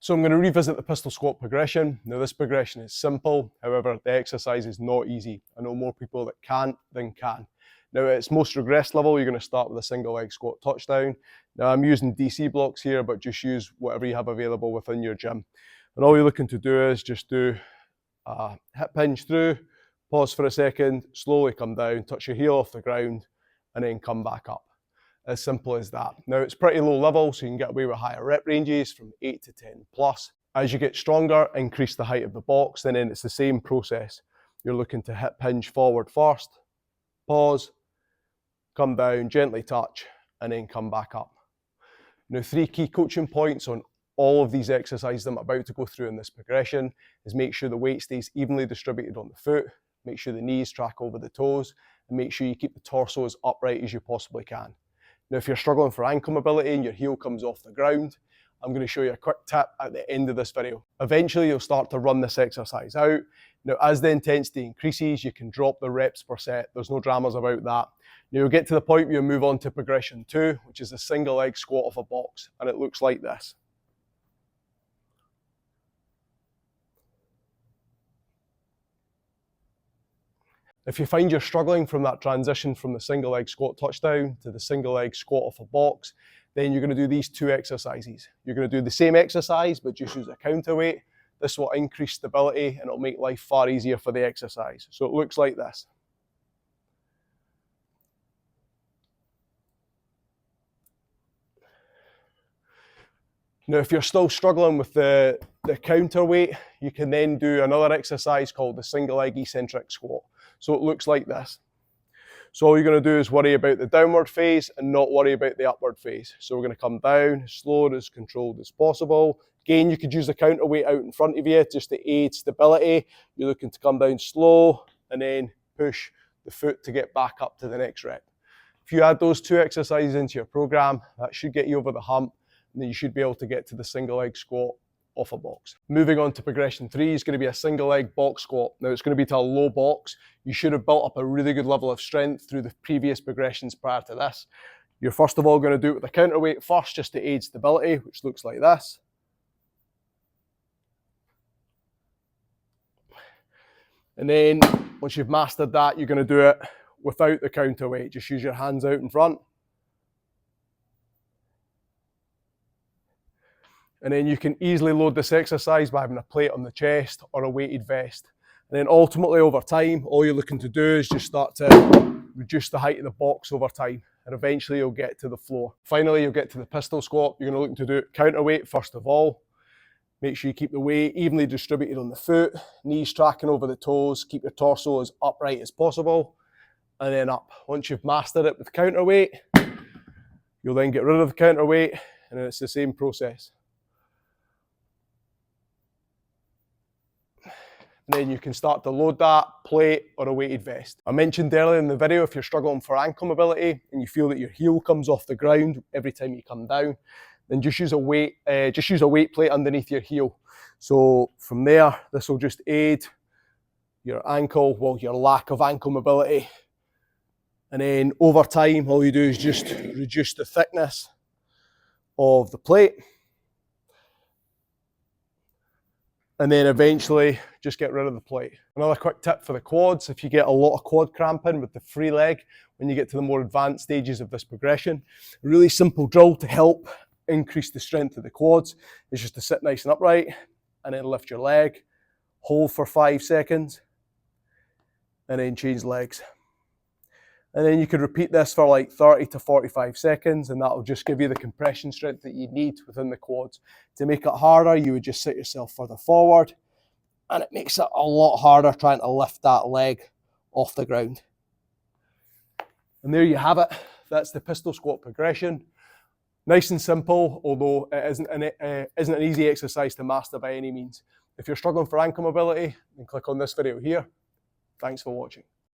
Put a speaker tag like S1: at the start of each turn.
S1: So I'm going to revisit the pistol squat progression. Now this progression is simple, however the exercise is not easy. I know more people that can't than can. Now at its most regressed level, you're going to start with a single leg squat touchdown. Now I'm using DC blocks here, but just use whatever you have available within your gym. And all you're looking to do is just do a hip hinge through, pause for a second, slowly come down, touch your heel off the ground, and then come back up. As simple as that. Now it's pretty low level, so you can get away with higher rep ranges from 8 to 10 plus. As you get stronger, increase the height of the box, and then it's the same process. You're looking to hip hinge forward first, pause, come down, gently touch, and then come back up. Now 3 key coaching points on all of these exercises I'm about to go through in this progression is make sure the weight stays evenly distributed on the foot, make sure the knees track over the toes, and make sure you keep the torso as upright as you possibly can. Now, if you're struggling for ankle mobility and your heel comes off the ground, I'm going to show you a quick tip at the end of this video. Eventually, you'll start to run this exercise out. Now, as the intensity increases, you can drop the reps per set. There's no dramas about that. Now, you'll get to the point where you move on to progression 2, which is a single leg squat off a box, and it looks like this. If you find you're struggling from that transition from the single leg squat touchdown to the single leg squat off a box, then you're going to do these 2 exercises. You're going to do the same exercise, but just use a counterweight. This will increase stability and it'll make life far easier for the exercise. So it looks like this. Now, if you're still struggling with the counterweight, you can then do another exercise called the single leg eccentric squat. So it looks like this. So all you're going to do is worry about the downward phase and not worry about the upward phase. So we're going to come down as slow and as controlled as possible. Again, you could use the counterweight out in front of you just to aid stability. You're looking to come down slow and then push the foot to get back up to the next rep. If you add those 2 exercises into your program, that should get you over the hump, and then you should be able to get to the single leg squat off a box. Moving on to progression 3 is going to be a single leg box squat. Now it's going to be to a low box. You should have built up a really good level of strength through the previous progressions prior to this. You're first of all going to do it with a counterweight first just to aid stability, which looks like this. And then once you've mastered that, you're going to do it without the counterweight. Just use your hands out in front. And then you can easily load this exercise by having a plate on the chest or a weighted vest. And then ultimately over time, all you're looking to do is just start to reduce the height of the box over time. And eventually you'll get to the floor. Finally, you'll get to the pistol squat. You're going to look to do it counterweight first of all. Make sure you keep the weight evenly distributed on the foot, knees tracking over the toes, keep your torso as upright as possible, and then up. Once you've mastered it with counterweight, you'll then get rid of the counterweight, and then it's the same process. And then you can start to load that plate or a weighted vest. I mentioned earlier in the video, if you're struggling for ankle mobility and you feel that your heel comes off the ground every time you come down, then just use a weight plate underneath your heel. So from there, this will just aid your ankle, well, your lack of ankle mobility. And then over time, all you do is just reduce the thickness of the plate. And then eventually just get rid of the plate. Another quick tip for the quads, if you get a lot of quad cramping with the free leg, when you get to the more advanced stages of this progression, a really simple drill to help increase the strength of the quads is just to sit nice and upright and then lift your leg, hold for 5 seconds, and then change legs. And then you could repeat this for like 30 to 45 seconds, and that'll just give you the compression strength that you need within the quads. To make it harder, you would just sit yourself further forward, and it makes it a lot harder trying to lift that leg off the ground. And there you have it. That's the pistol squat progression. Nice and simple, although it isn't an easy exercise to master by any means. If you're struggling for ankle mobility, then click on this video here. Thanks for watching.